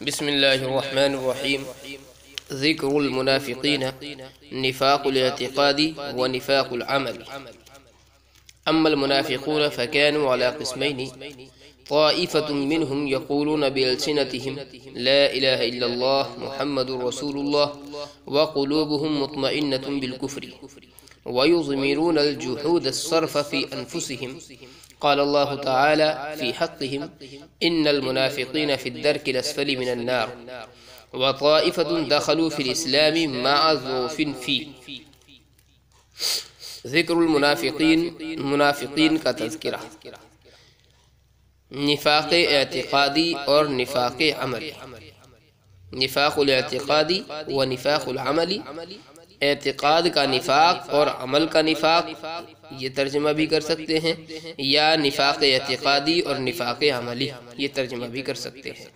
بسم الله الرحمن الرحيم. ذكر المنافقين نفاق الاعتقاد ونفاق العمل. أما المنافقون فكانوا على قسمين: طائفة منهم يقولون بألسنتهم لا إله إلا الله محمد رسول الله وقلوبهم مطمئنة بالكفر ويضمرون الجحود الصرف في أنفسهم. قال الله تعالى في حقهم: إن المنافقين في الدرك الأسفل من النار. وطائفة دخلوا في الإسلام مع ظروف فيه. ذکر منافقین کا تذکرہ، نفاق اعتقادی اور نفاق عملی. نفاق الاعتقادی و نفاق العملی، اعتقاد کا نفاق اور عمل کا نفاق، یہ ترجمہ بھی کر سکتے ہیں، یا نفاق اعتقادی اور نفاق عملی، یہ ترجمہ بھی کر سکتے ہیں.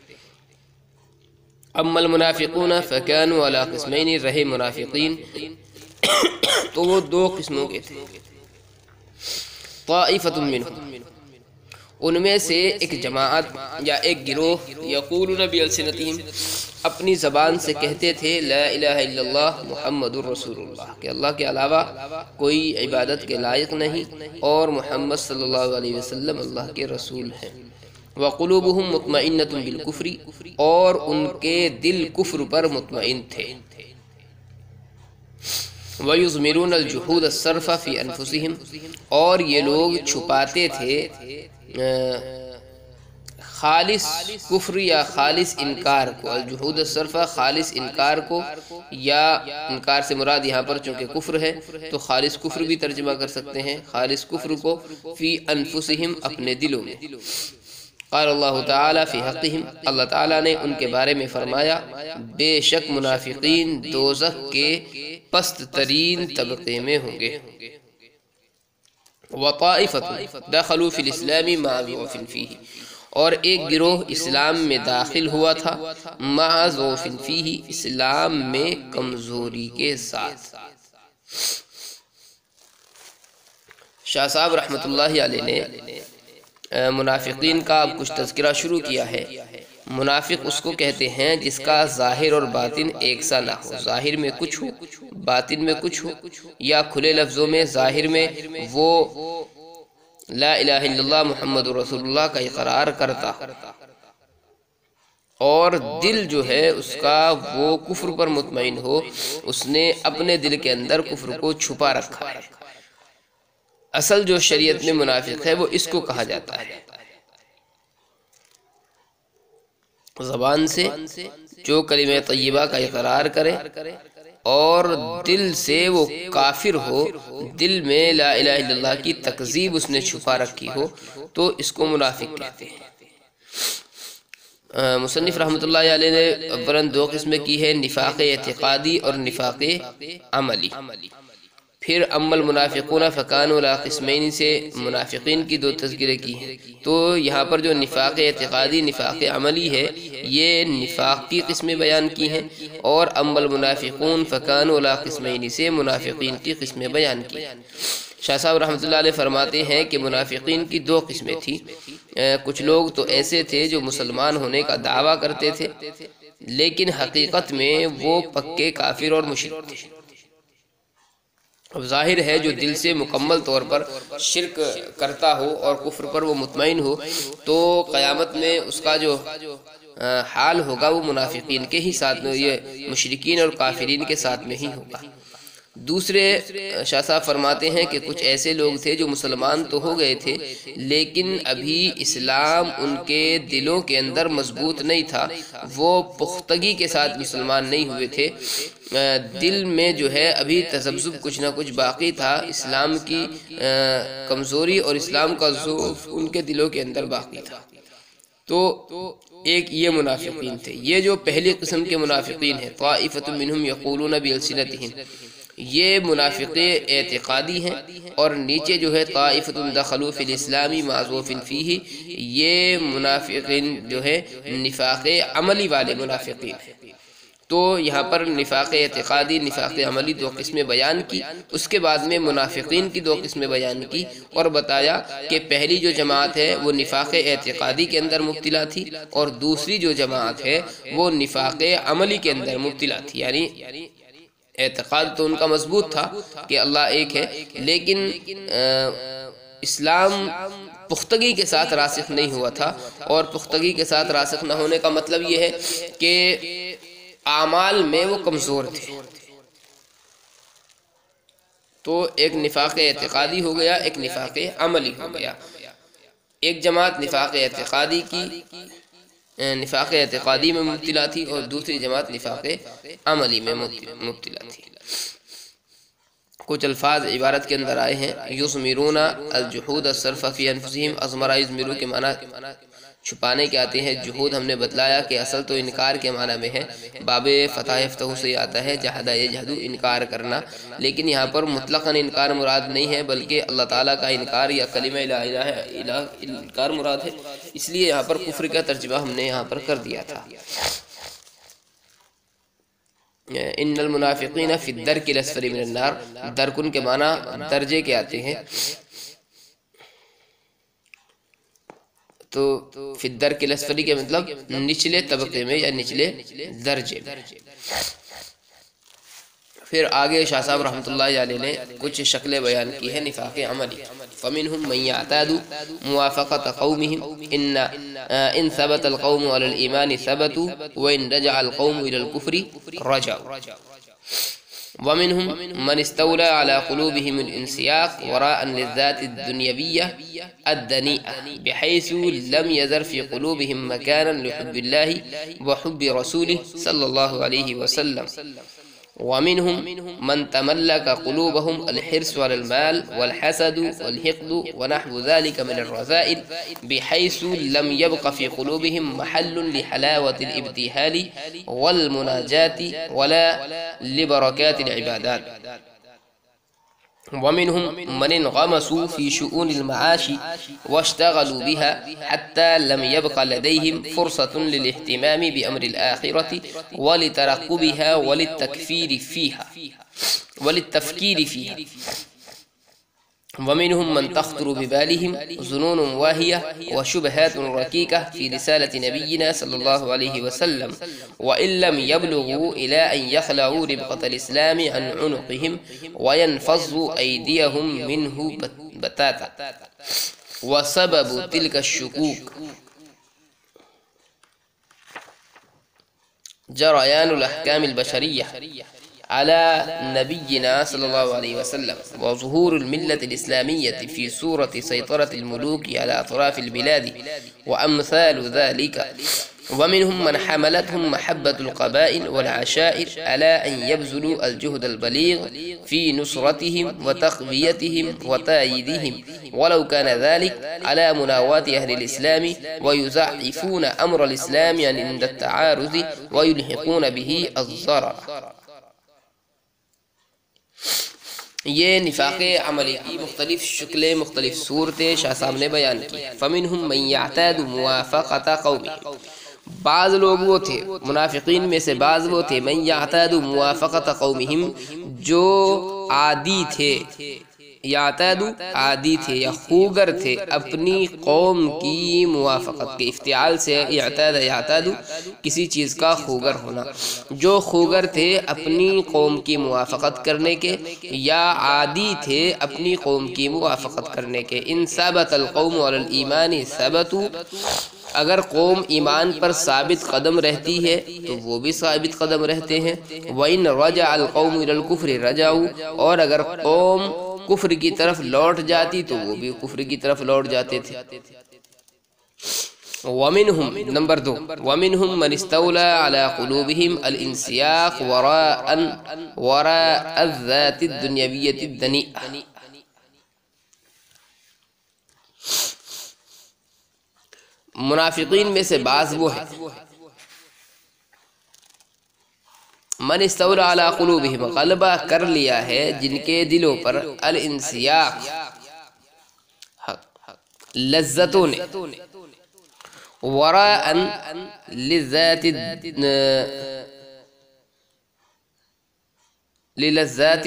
اما المنافقون فکانوا علی قسمین، رہے منافقین تو وہ دو قسموں کے تھے. طائفۃ منہم، ان میں سے ایک جماعت یا ایک گروہ، یقولون بألسنتہم، اپنی زبان سے کہتے تھے لا الہ الا اللہ محمد رسول اللہ، کہ اللہ کے علاوہ کوئی عبادت کے لائق نہیں اور محمد صلی اللہ علیہ وسلم اللہ کے رسول ہیں. وقلوبہم مطمئنۃ بالکفر، اور ان کے دل کفر پر مطمئن تھے. وَيُضْمِرُونَ الْجُحُودَ الصَّرْفَ فِي أَنفُسِهِمْ، اور یہ لوگ چھپاتے تھے خالص کفر یا خالص انکار کو. الجحود الصرف، خالص انکار کو، یا انکار سے مراد یہاں پر چونکہ کفر ہے تو خالص کفر بھی ترجمہ کر سکتے ہیں، خالص کفر کو فی انفسہم، اپنے دلوں میں. قال اللہ تعالی فی حقہم، اللہ تعالیٰ نے ان کے بارے میں فرمایا بے شک منافقین دوزخ کے پست ترین طبقے میں ہوں گے. وطائفۃ دخلوا فی الاسلام مع ضعف فیہ، اور ایک گروہ اسلام میں داخل ہوا تھا مع ضعف فیہ، اسلام میں کمزوری کے ساتھ. شاہ صاحب رحمۃ اللہ علیہ نے منافقین کا اب کچھ تذکرہ شروع کیا ہے. منافق اس کو کہتے ہیں جس کا ظاہر اور باطن ایک سا نہ ہو، ظاہر میں کچھ ہو باطن میں کچھ ہو، یا کھلے لفظوں میں ظاہر میں وہ لا الہ الا اللہ محمد رسول اللہ کا اقرار کرتا اور دل جو ہے اس کا وہ کفر پر مطمئن ہو، اس نے اپنے دل کے اندر کفر کو چھپا رکھا ہے. اصل جو شریعت میں منافق ہے وہ اس کو کہا جاتا ہے. زبان سے جو کلمہ طیبہ کا اقرار کرے اور دل سے وہ کافر ہو، دل میں لا الہ الا اللہ کی تکذیب اس نے چھپا رکھی ہو، تو اس کو منافق کہتے ہیں. مصنف رحمۃ اللہ علیہ نے اولاً دو قسمیں کی ہے، نفاق اعتقادی اور نفاق عملی. پھر اما المنافقون فکانوا علی قسمین سے منافقین کی دو تذکرے کی ہیں. تو یہاں پر جو نفاق اعتقادی نفاق عملی ہے یہ نفاق کی قسمیں بیان کی ہیں، اور اما المنافقون فکانوا علی قسمین سے منافقین کی قسمیں بیان کی. شاہ صاحب رحمۃ اللہ علیہ فرماتے ہیں کہ منافقین کی دو قسمیں تھیں. کچھ لوگ تو ایسے تھے جو مسلمان ہونے کا دعویٰ کرتے تھے لیکن حقیقت میں وہ پکے کافر اور مشرک تھے. اب ظاہر ہے جو دل سے مکمل طور پر شرک کرتا ہو اور کفر پر وہ مطمئن ہو تو قیامت میں اس کا جو حال ہوگا وہ منافقین کے ہی ساتھ میں، یہ مشرکین اور کافرین کے ساتھ میں ہی ہوگا. دوسرے شاہ صاحب فرماتے ہیں کہ کچھ ایسے لوگ تھے جو مسلمان تو ہو گئے تھے لیکن ابھی اسلام ان کے دلوں کے اندر مضبوط نہیں تھا، وہ پختگی کے ساتھ مسلمان نہیں ہوئے تھے، دل میں جو ہے ابھی تذبذب کچھ نہ کچھ باقی تھا، اسلام کی کمزوری اور اسلام کا ضعف ان کے دلوں کے اندر باقی تھا. تو ایک یہ منافقین تھے. یہ جو پہلی قسم کے منافقین ہیں، طائفۃ منہم یقولون بألسنتہم، یہ منافق اعتقادی ہیں. اور نیچے جو ہے طائفۃ دخلوا فی الاسلام مع ضعف فیہ، یہ منافقین جو ہے نفاق عملی والے منافقین ہیں. تو یہاں پر نفاق اعتقادی نفاق عملی دو قسمیں بیان کی، اس کے بعد میں منافقین کی دو قسمیں بیان کی اور بتایا کہ پہلی جو جماعت ہے وہ نفاق اعتقادی کے اندر مبتلا تھی اور دوسری جو جماعت ہے وہ نفاق عملی کے اندر مبتلا تھی. یعنی اعتقاد تو ان کا مضبوط تھا کہ اللہ ایک ہے، لیکن اسلام پختگی کے ساتھ راسخ نہیں ہوا تھا، اور پختگی کے ساتھ راسخ نہ ہونے کا مطلب یہ ہے کہ اعمال میں وہ کمزور تھے. تو ایک نفاق اعتقادی ہو گیا، ایک نفاق عملی ہو گیا. ایک جماعت نفاق اعتقادی میں مبتلا تھی اور دوسری جماعت نفاق عملی میں مبتلا تھی. کچھ الفاظ عبارت کے اندر آئے ہیں. یضمرون الجحود الصرف فی انفسہم، ازمرہ یضمرو کے معنی چھپانے کے آتے ہیں. جہود ہم نے بتلایا کہ اصل تو انکار کے معنی میں ہے، باب فتح یفتح سے آتا ہے جہد یجہد، انکار کرنا، لیکن یہاں پر مطلقاً انکار مراد نہیں ہے بلکہ اللہ تعالیٰ کا انکار یا کلمہ لا الہ الا اللہ انکار مراد ہے. اس لیے یہاں پر کفر کا ترجمہ ہم نے یہاں پر کر دیا تھا. ان المنافقین فی الدرک الاسفل من النار، درکن کے معنی درجے کے آتے ہیں، تو فی الدرک الاسفل کے مطلب نچلے طبقے میں یا نچلے درجے میں. پھر آگے شاہ صاحب رحمۃ اللہ علیہ نے کچھ شکلیں بیان کی ہیں نفاق عملی. فمنهم من يعتاد موافقة قومهم ان ثبت القوم على الإيمان ثبتوا وإن رجع القوم إلى الكفر رجعوا. ومنهم من استولى على قلوبهم الانسياق وراء للذات الدنيوية الدنيئة بحيث لم يزر في قلوبهم مكانا لحب الله وحب رسوله صلى الله عليه وسلم. ومنهم من تملك قلوبهم الحرص على المال والحسد والحقد ونحو ذلك من الرذائل بحيث لم يبق في قلوبهم محل لحلاوة الابتهال والمناجاة ولا لبركات العبادات. ومنهم من انغمسوا في شؤون المعاش واشتغلوا بها حتى لم يبق لديهم فرصة للاهتمام بأمر الآخرة ولترقبها وللتفكير فيها. ومنهم من تخطر ببالهم ظنون واهية وشبهات ركيكة في رسالة نبينا صلى الله عليه وسلم وإن لم يبلغوا إلى أن يخلعوا ربقة الإسلام عن عنقهم وينفضوا أيديهم منه بتاتا. وسبب تلك الشكوك جريان الأحكام البشرية على نبينا صلى الله عليه وسلم وظهور الملة الإسلامية في صورة سيطرة الملوك على أطراف البلاد وأمثال ذلك. ومنهم من حملتهم محبة القبائل والعشائر على أن يبذلوا الجهد البليغ في نصرتهم وتقويتهم وتأييدهم ولو كان ذلك على مناواة أهل الإسلام ويزعفون أمر الإسلام عند التعارض ويلحقون به الضرر. یہ نفاق عملی کی مختلف شکلیں مختلف صورتیں شاہ صاحب نے بیان کی. فمنہم من یعتاد موافقۃ قومہ، بعض لوگ وہ تھے منافقین میں سے بعض وہ تھے من یعتاد موافقۃ قومہم جو عادی تھے، یعتاد عادی تھے یا خوگر تھے اپنی قوم کی موافقت کے. افتعال سے اعتاد یعتاد کسی چیز کا خوگر ہونا، جو خوگر تھے اپنی قوم کی موافقت کرنے کے یا عادی تھے اپنی قوم کی موافقت کرنے کے. ان ثبت القوم علی الایمان ثبتوا، اگر قوم ایمان پر ثابت قدم رہتی ہے تو وہ بھی ثابت قدم رہتے ہیں. وَإِنْ رَجَعَ الْقَوْمُ إِلَى الْكُفْرِ رَجَعُوا، اور اگر قوم کفر کی طرف لوٹ جاتی تو وہ بھی کفر کی طرف لوٹ جاتے تھے. وَمِنْهُمْ نمبر 2 وَمِنْهُمْ مَنِ اسْتَوْلَى عَلَى قُلُوبِهِمْ الْإِنْسِيَاقُ وَرَاءَ الذَّاتِ الدُّنْيَوِيَّةِ الدَّنِيئَةِ. منافقین میں سے بعض وہ ہیں من استولی علی قلوبہم، غلبہ کر لیا ہے جن کے دلوں پر الانسیاق لذتوں نے، وراء للذات للذات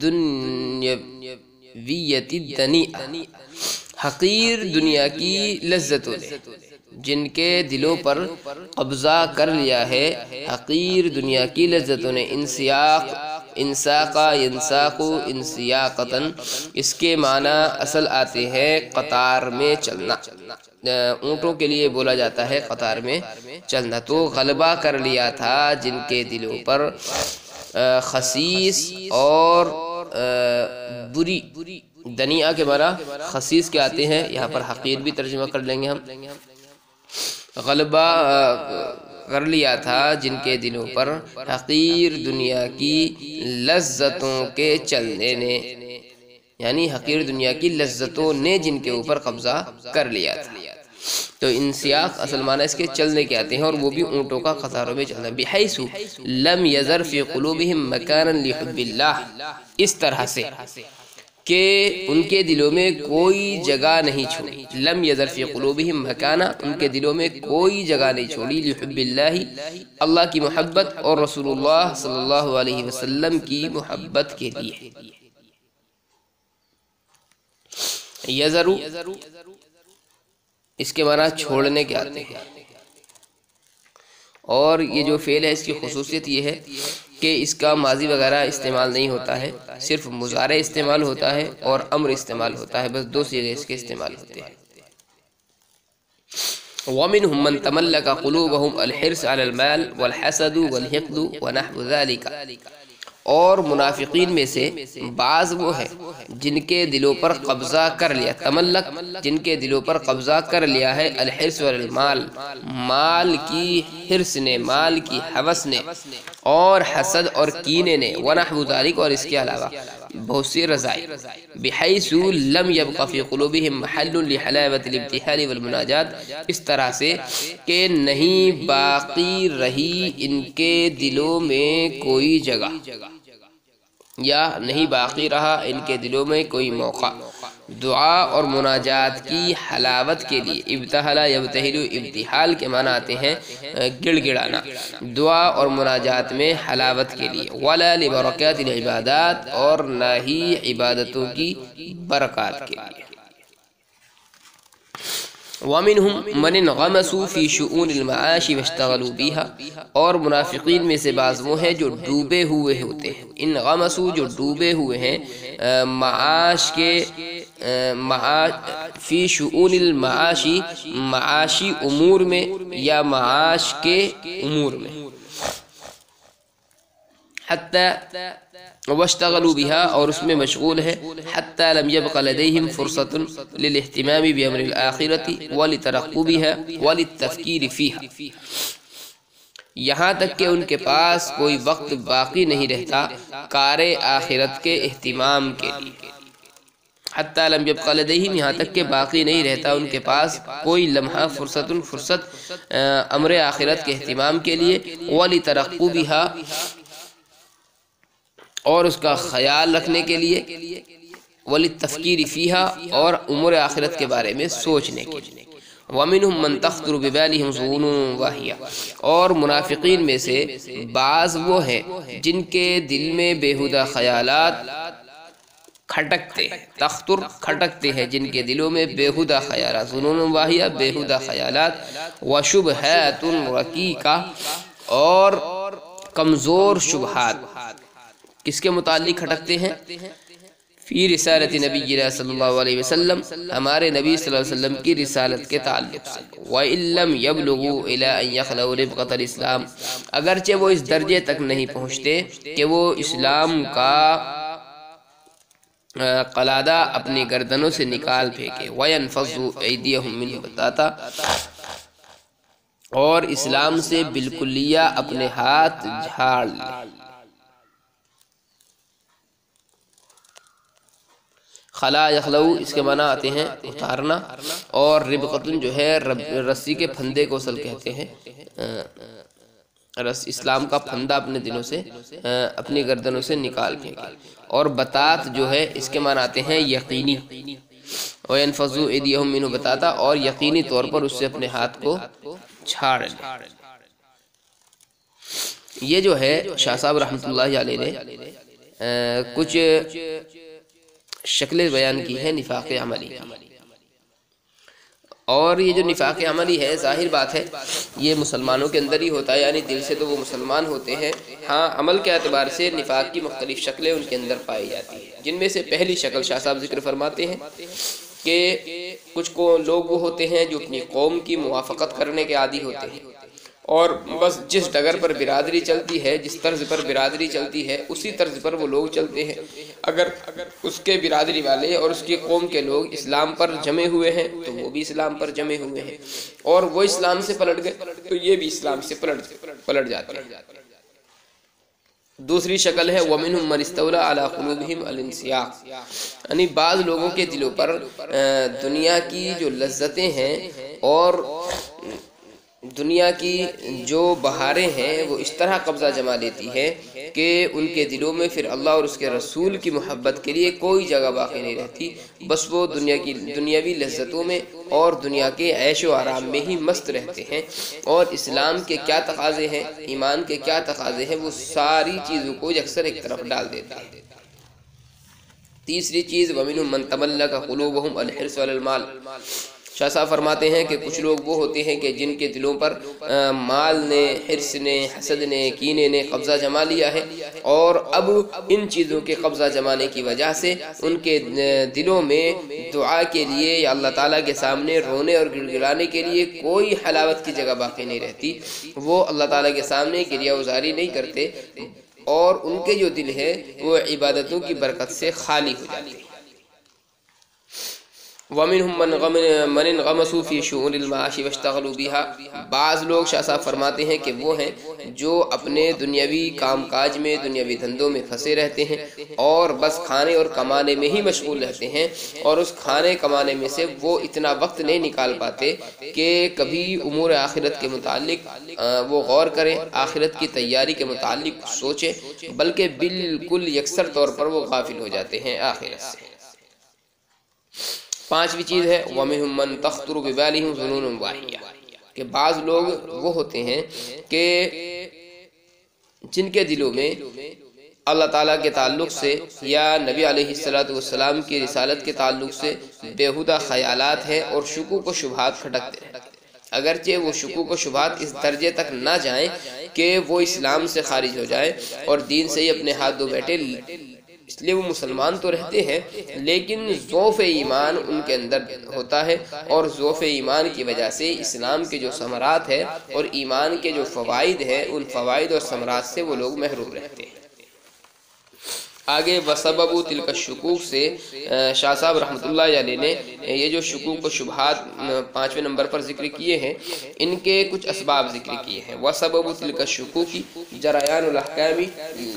دنیویت الدنیئہ، حقیر دنیا کی لذتوں نے جن کے دلوں پر قبضہ کر لیا ہے، حقیر دنیا کی لذتوں نے، انساقا ینساقو انسیاقتن، اس کے معنی اصل آتے ہیں قطار میں چلنا، اونٹوں کے لیے بولا جاتا ہے قطار میں چلنا۔ تو غلبہ کر لیا تھا جن کے دلوں پر خسیس اور بری، دنیئہ کے معنی خسیس کے آتے ہیں، یہاں پر حقیر بھی ترجمہ کر لیں گے ہم۔ غلبہ کر لیا تھا جن کے دلوں پر حقیر دنیا کی لذتوں کے چلنے نے، یعنی حقیر دنیا کی لذتوں نے جن کے اوپر قبضہ کر لیا تھا۔ تو انسیاق اصل معنی اس کے چلنے کے آتے ہیں، اور وہ بھی اونٹوں کا قطاروں میں چلنا۔ بحیث لم یذر فی قلوبہم مکانا لحب اللہ، اس طرح سے کہ ان کے دلوں میں کوئی جگہ نہیں چھوڑی، لم یذر فی قلوبہم مکانا، ان کے دلوں میں کوئی جگہ نہیں چھوڑی، لحب اللہ، اللہ کی محبت اور رسول اللہ صلی اللہ علیہ وسلم کی محبت کے لیے۔ یذرو اس کے معنی چھوڑنے کے آتے ہیں، اور یہ جو فعل ہے اس کی خصوصیت یہ ہے کہ اس کا ماضی وغیرہ استعمال نہیں ہوتا ہے، صرف مضارع استعمال ہوتا ہے اور امر استعمال ہوتا ہے، بس دو صیغے اس کے استعمال ہوتے ہیں۔ وَمِنْهُمْ مَنْ تَمَلَّكَ قُلُوبَهُمْ الْحِرْصُ عَلَى الْمَالِ وَالْحَسَدُ وَالْحِقْدُ وَنَحْوُ ذَلِكَ، اور منافقین میں سے بعض وہ ہیں جن کے دلوں پر قبضہ کر لیا، تملک جن کے دلوں پر قبضہ کر لیا ہے، الحرص والمال، مال کی حرص نے، مال کی حوث نے، اور حسد اور کینے نے، ونحو ذالک، اور اس کے علاوہ بہت سی رضائی، بحیث لم یبق فی قلوبہم محل لحلاوت الابتحال والمناجات، اس طرح سے کہ نہیں باقی رہی ان کے دلوں میں کوئی جگہ، یا نہیں باقی رہا ان کے دلوں میں کوئی موقع دعا اور مناجات کی حلاوت کے لیے۔ ابتحلا یبتحل، ابتحال کے معنی آتے ہیں گڑ گڑانا، دعا اور مناجات میں حلاوت کے لیے، ولا لبرکات العبادات، اور نہ ہی عبادتوں کی برکات کے لیے۔ وَمِنْهُمْ مَنْ انْغَمَسُوا فِي شُؤُونِ الْمَعَاشِ وَاشْتَغَلُوا بِهَا، اور منافقین میں سے بعض وہ ہیں جو ڈوبے ہوئے ہوتے ہیں، انغمسوا جو ڈوبے ہوئے ہیں معاش کے، فی شؤون المعاشی، معاشی امور میں یا معاش کے امور میں، حتی واشتغلوا بها، اور اس میں مشغول ہے، حتی لم يبق لديهم فرصة للاهتمام بأمر الآخرة ولترقبها وللتفكير فيها، یہاں تک کہ ان کے پاس کوئی وقت باقی نہیں رہتا کار آخرت کے اہتمام کے لیے۔ حتی لم يبق لديهم، یہاں تک کہ باقی نہیں رہتا ان کے پاس کوئی لمحہ فرصت امر آخرت کے اہتمام کے لیے، ولترقبها، اور اس کا خیال رکھنے کے لیے، وللتفکیر فیہا، اور امور آخرت کے بارے میں سوچنے کے لیے۔ وَمِنْهُمْ مَنْ تَخْطُرُ بِبَالِهِمْ ظُنُونٌ وَاهِیَةٌ، اور منافقین میں سے بعض وہ ہیں جن کے دل میں بیہودہ خیالات کھٹکتے ہیں، تخطر کھٹکتے ہیں، جن کے دلوں میں بیہودہ خیالات، ظنون واہیہ بےہودہ خیالات، وشبہات رقیقہ، اور کمزور شبہات، کس کے متعلق کھٹکتے ہیں؟ فی رسالت نبینا صلی اللہ علیہ وسلم، ہمارے نبی صلی اللہ علیہ وسلم کی رسالت کے تعلق سے، وَإِن لَمْ يَبْلُغُوا إِلَىٰ أَن يَخْلَوْا رِبْقَةَ الْإِسْلَامِ، اگرچہ وہ اس درجے تک نہیں پہنچتے کہ وہ اسلام کا قلادہ اپنی گردنوں سے نکال پھینکے، وَيَنْفَضُّوا أَيْدِيَهُمْ مِنْهُ بَتَاتًا، اور اسلام سے بالکلیہ اپنے ہاتھ جھاڑ لے۔ خلا یخلو اس کے معنی آتے ہیں اتارنا، اور ربقتن جو ہے رسی کے پھندے کو اصل کہتے ہیں، اسلام کا پھندہ اپنے دلوں سے، اپنی گردنوں سے نکال پھینکے، اور بتات جو ہے اس کے معنی آتے ہیں یقینی، وَيَنْفَضُّوا أَيْدِيَهُمْ مِنْهُ بَتَاتًا، اور یقینی طور پر اس سے اپنے ہاتھ کو چھاڑ لے۔ یہ جو ہے شاہ صاحب رحمۃ اللہ علیہ نے کچھ شکلیں بیان کی ہیں نفاق عملی کی، اور یہ جو نفاق عملی ہے ظاہر بات ہے یہ مسلمانوں کے اندر ہی ہوتا ہے، یعنی دل سے تو وہ مسلمان ہوتے ہیں، ہاں عمل کے اعتبار سے نفاق کی مختلف شکلیں ان کے اندر پائی جاتی ہیں، جن میں سے پہلی شکل شاہ صاحب ذکر فرماتے ہیں کہ کچھ کو لوگ وہ ہوتے ہیں جو اپنی قوم کی موافقت کرنے کے عادی ہوتے ہیں، اور بس جس ڈگر پر برادری چلتی ہے، جس طرز پر برادری چلتی ہے اسی طرز پر وہ لوگ چلتے ہیں۔ اگر اس کے برادری والے اور اس کی قوم کے لوگ اسلام پر جمے ہوئے ہیں تو وہ بھی اسلام پر جمے ہوئے ہیں، اور وہ اسلام سے پلٹ گئے تو یہ بھی اسلام سے پلٹ جاتے ہیں۔ دوسری شکل ہے وَمِنْهُمْ مَنِ اسْتَوْلَى عَلَى قُلُوبِهِمْ الْانْسِيَاقُ، یعنی بعض لوگوں کے دلوں پر دنیا کی جو لذتیں ہیں اور دنیا کی جو بہاریں ہیں وہ اس طرح قبضہ جما لیتی ہے کہ ان کے دلوں میں پھر اللہ اور اس کے رسول کی محبت کے لیے کوئی جگہ باقی نہیں رہتی، بس وہ دنیاوی لذتوں میں اور دنیا کے عیش و آرام میں ہی مست رہتے ہیں، اور اسلام کے کیا تقاضے ہیں، ایمان کے کیا تقاضے ہیں، وہ ساری چیزوں کو یکسر ایک طرف ڈال دیتے ہیں۔ تیسری چیز وَمِنْهُمْ مَنْ تَمَلَّكَ قُلُوبُهُمْ الْحِرْصُ عَلَى الْمَالِ، شاہ صاحب فرماتے ہیں کہ کچھ لوگ وہ ہوتے ہیں کہ جن کے دلوں پر مال نے، حرص نے، حسد نے، کینے نے قبضہ جما لیا ہے، اور اب ان چیزوں کے قبضہ جمانے کی وجہ سے ان کے دلوں میں دعا کے لیے یا اللہ تعالیٰ کے سامنے رونے اور گڑ گڑانے کے لیے کوئی حلاوت کی جگہ باقی نہیں رہتی، وہ اللہ تعالیٰ کے سامنے گریہ وزاری نہیں کرتے، اور ان کے جو دل ہے وہ عبادتوں کی برکت سے خالی ہو جاتے ہیں۔ وَمِنْهُمْ مَنْ انْغَمَسُوا فِي شُؤُونِ الْمَعَاشِ وَاشْتَغَلُوا بِهَا، بعض لوگ شاہ صاحب فرماتے ہیں کہ وہ ہیں جو اپنے دنیاوی کام کاج میں، دنیاوی دھندوں میں پھنسے رہتے ہیں اور بس کھانے اور کمانے میں ہی مشغول رہتے ہیں، اور اس کھانے کمانے میں سے وہ اتنا وقت نہیں نکال پاتے کہ کبھی امور آخرت کے متعلق وہ غور کریں، آخرت کی تیاری کے متعلق سوچیں، بلکہ بالکل یکسر طور پر وہ غافل ہو جاتے ہیں آخرت سے۔ پانچویں چیز ہے وَمِنْهُمْ مَنْ تَخْطُرُ بِبَالِهِمْ ظُنُونٌ وَاهِيَةٌ، کہ بعض لوگ وہ ہوتے ہیں کہ جن کے دلوں میں اللہ تعالیٰ کے تعلق سے یا نبی علیہ السلام کی رسالت کے تعلق سے بیہودہ خیالات ہیں اور شکوک و شبہات کھٹکتے ہیں، اگرچہ وہ شکوک و شبہات اس درجے تک نہ جائیں کہ وہ اسلام سے خارج ہو جائیں اور دین سے ہی اپنے ہاتھ دھو بیٹھے، اس لیے وہ مسلمان تو رہتے ہیں لیکن ضعف ایمان ان کے اندر ہوتا ہے، اور ضعف ایمان کی وجہ سے اسلام کے جو ثمرات ہیں اور ایمان کے جو فوائد ہیں ان فوائد اور ثمرات سے وہ لوگ محروم رہتے ہیں۔ آگے وسبب تلک الشکوک سے شاہ صاحب رحمۃ اللہ علیہ نے یہ جو شکوک و شبہات 5ویں نمبر پر ذکر کیے ہیں ان کے کچھ اسباب ذکر کیے ہیں۔ وسبب تلک الشکوک جریان الاحکام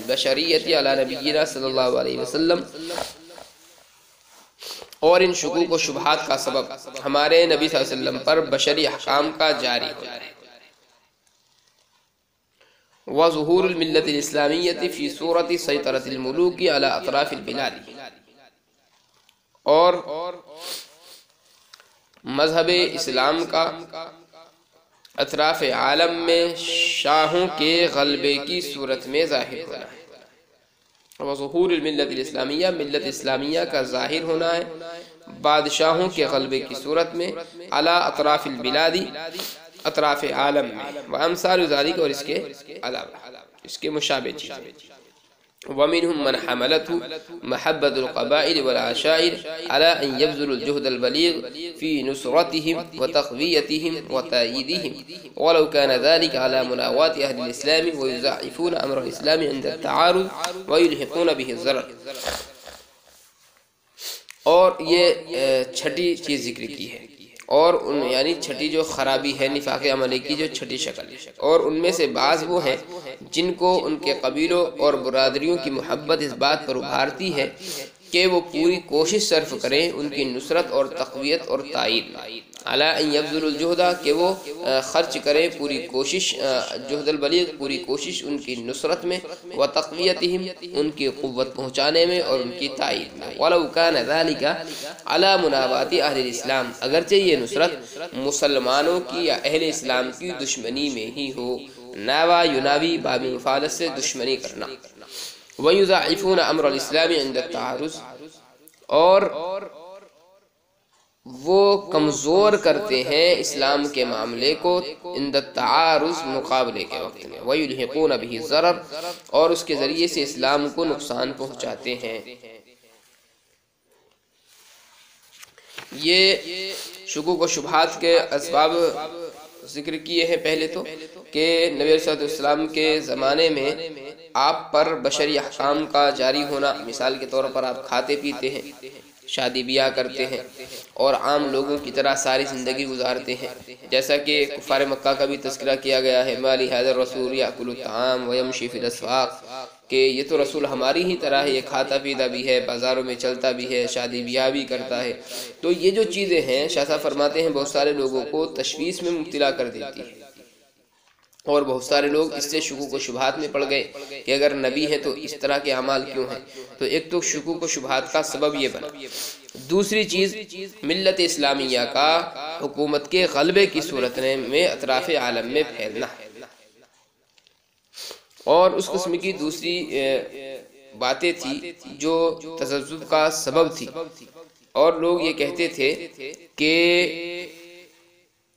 بشریعت علی نبینا صلی اللہ علیہ وسلم، اور ان شکوک و شبہات کا سبب ہمارے نبی صلی اللہ علیہ وسلم پر بشری احکام کا جاری ہونا ہے۔ وظہور الملت الاسلامیت فی صورت سیطرت الملوک علی اطراف البلاد، اور مذہب اسلام کا اطراف عالم میں شاہوں کے غلبے کی صورت میں ظاہر ہونا ہے۔ وظہور الملت الاسلامیہ، ملت اسلامیہ کا ظاہر ہونا ہے بادشاہوں کے غلبے کی صورت میں، علی اطراف البلاد، اطراف عالم میں، وامثال ذالک، اور اس کے علاوہ اس کے مشابہ چیزیں۔ ومنهم من حملته محبة القبائل والعشائر على أن يبذلوا الجهد البليغ في نصرتهم وتقويتهم وتأييدهم ولو كان ذلك على مناواة أهل الإسلام، ويضعفون أمر الإسلام عند التعارض ويلحقون به الضرر۔ اور یہ چھٹی چیز ذکر کی ہے، اور یعنی چھٹی جو خرابی ہے نفاق عملی کی جو چھٹی شکل ہے، اور ان میں سے بعض وہ ہیں جن کو ان کے قبیلوں اور برادریوں کی محبت اس بات پر ابھارتی ہے کہ وہ پوری کوشش صرف کریں ان کی نصرت اور تقویت اور تائید میں، علی ان یبذلوا الجہد، کہ وہ خرچ کریں پوری کوشش، جہد البلیغ، پوری کوشش ان کی نصرت میں، وتقویتہم، ان کی قوت پہنچانے میں اور ان کی تائید میں، ولو کان ذلک علی مناواۃ اہل الاسلام، اگرچہ یہ نصرت مسلمانوں کی یا اہل اسلام کی دشمنی میں ہی ہو، ناوا یناوی باب مفعلت سے دشمنی کرنا. وَيُضَعِّفُونَ أَمْرَ الْإِسْلَامِ عِنْدَ التَّعَارُض اور وہ کمزور کرتے ہیں اسلام کے معاملے کو عند التعارض مقابلے کے وقت میں. وَيُلْحِقُونَ بِهِ الضَّرَرَ اور اس کے ذریعے سے اسلام کو نقصان پہنچاتے ہیں. یہ شکوک و شبہات کے اسباب ذکر کیے ہیں. پہلے تو کہ نبی علیہ السلام کے زمانے میں آپ پر بشری احکام کا جاری ہونا، مثال کے طور پر آپ کھاتے پیتے ہیں، شادی بیاہ کرتے ہیں اور عام لوگوں کی طرح ساری زندگی گزارتے ہیں، جیسا کہ کفار مکہ کا بھی تذکرہ کیا گیا ہے. مَا لِهَٰذَا الرَّسُولِ يَأْكُلُ الطَّعَامَ وَيَمْشِي فِي الْأَسْوَاقِ کہ یہ تو رسول ہماری ہی طرح ہے، یہ کھاتا پیتا بھی ہے، بازاروں میں چلتا بھی ہے، شادی بیاہ بھی کرتا ہے. تو یہ جو چیزیں ہیں شاہ صاحب فرماتے ہیں بہت سارے لوگوں کو تشویش میں مبتلا کر دیتی ہے، اور بہت سارے لوگ اس سے شکوک و شبہات میں پڑ گئے کہ اگر نبی ہے تو اس طرح کے اعمال کیوں ہیں. تو ایک تو شکوک و شبہات کا سبب یہ بنا. دوسری چیز ملت اسلامیہ کا حکومت کے غلبے کی صورت میں اطراف عالم میں پھیلنا ہے. اور اس قسم کی دوسری باتیں تھی جو تذبذب کا سبب تھی، اور لوگ یہ کہتے تھے کہ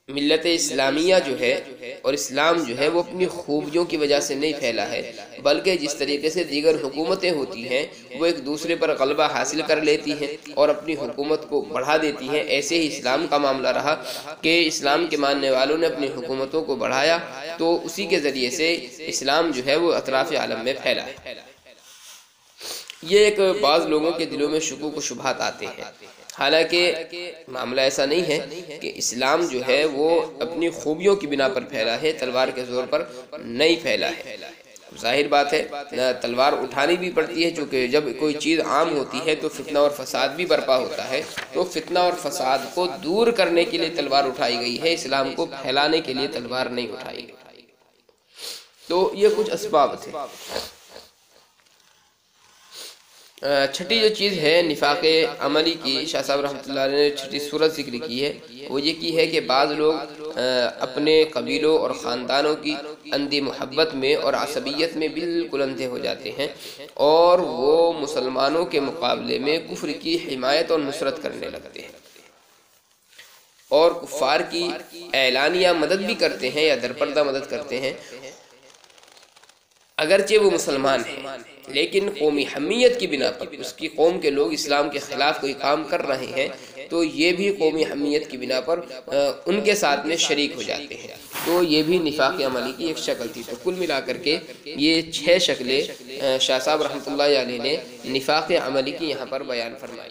ملت اسلامیہ جو ہے اور اسلام جو ہے وہ اپنی خوبیوں کی وجہ سے نہیں پھیلا ہے، بلکہ جس طریقے سے دیگر حکومتیں ہوتی ہیں وہ ایک دوسرے پر غلبہ حاصل کر لیتی ہیں اور اپنی حکومت کو بڑھا دیتی ہیں، ایسے ہی اسلام کا معاملہ رہا کہ اسلام کے ماننے والوں نے اپنی حکومتوں کو بڑھایا تو اسی کے ذریعے سے اسلام جو ہے وہ اطراف عالم میں پھیلا ہے. یہ ایک بعض لوگوں کے دلوں میں شکوک و شبہات آتے ہیں، حالانکہ معاملہ ایسا نہیں ہے کہ اسلام جو ہے وہ اپنی خوبیوں کی بنا پر پھیلا ہے، تلوار کے زور پر نہیں پھیلا ہے. ظاہر بات ہے تلوار اٹھانی بھی پڑتی ہے، چونکہ جب کوئی چیز عام ہوتی ہے تو فتنہ اور فساد بھی برپا ہوتا ہے، تو فتنہ اور فساد کو دور کرنے کے لیے تلوار اٹھائی گئی ہے، اسلام کو پھیلانے کے لیے تلوار نہیں اٹھائی گئی. تو یہ کچھ اسباب تھے. چھٹی جو چیز ہے نفاق عملی کی، شاہ صاحب رحمۃ اللہ علیہ نے چھٹی صورت ذکر کی ہے، وہ یہ کی ہے کہ بعض لوگ اپنے قبیلوں اور خاندانوں کی اندھی محبت میں اور عصبیت میں بالکل اندھے ہو جاتے ہیں، اور وہ مسلمانوں کے مقابلے میں کفر کی حمایت اور نصرت کرنے لگتے ہیں، اور کفار کی اعلانیہ مدد بھی کرتے ہیں یا درپردہ مدد کرتے ہیں. اگرچہ وہ مسلمان ہیں لیکن قومی حمیت کی بنا پر اس کی قوم کے لوگ اسلام کے خلاف کوئی کام کر رہے ہیں تو یہ بھی قومی حمیت کی بنا پر ان کے ساتھ میں شریک ہو جاتے ہیں. تو یہ بھی نفاق عملی کی ایک شکل تھی. تو کل ملا کر کے یہ 6 شکلیں شاہ صاحب رحمۃ اللہ علیہ نے نفاق عملی کی یہاں پر بیان فرمائی.